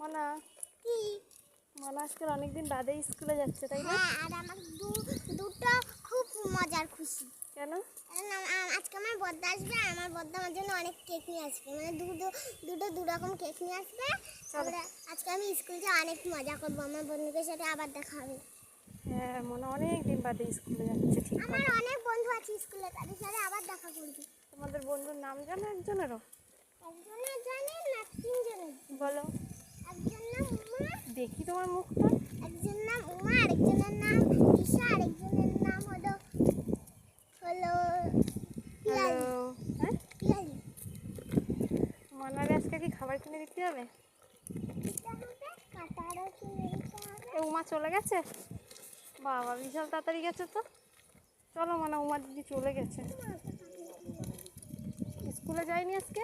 মানা কি মানা আজকাল অনেকদিন বাদে স্কুলে যাচ্ছে তাই না? হ্যাঁ, আর আমার দুটো খুব মজার খুশি। কেন? কারণ আজকে আমার বদ্দা আসবে, আর আমার বদ্দা আমার জন্য অনেক কেক নিয়ে আসবে, মানে দুটো দু রকম কেক নিয়ে আসবে। তারপরে আজকে আমি স্কুল যে অনেক মজা করবো, আমার বন্ধুদের সাথে আবার দেখা হবে। হ্যাঁ মনে অনেক দিন বাদে স্কুলে যাচ্ছে, ঠিক আমার কথা। অনেক বন্ধু আছে স্কুলে, তাদের সাথে আবার দেখা করবি। তোমাদের বন্ধুর নাম জানো একজনেরও? একজনের জানি না, তিনজনের। বলো একজন নাম উমা, দেখি তোমার মুখটা। একজন নাম উমা, আরেকজনের নাম ঈশা, আরেকজনের নাম হলো হলো পিয়ালি। হ্যালো। হ্যাঁ, পিয়ালি মানারে আজকে কি খাবার কিনে দিতে হবে? দিতে হবে, কাটারও কিনে দিতে হবে। এ উমা চলে গেছে? বাবা বিশাল তাড়াতাড়ি গেছে তো। চলো মানা, উমা দিদি চলে গেছে। স্কুলে যায়নি আজকে?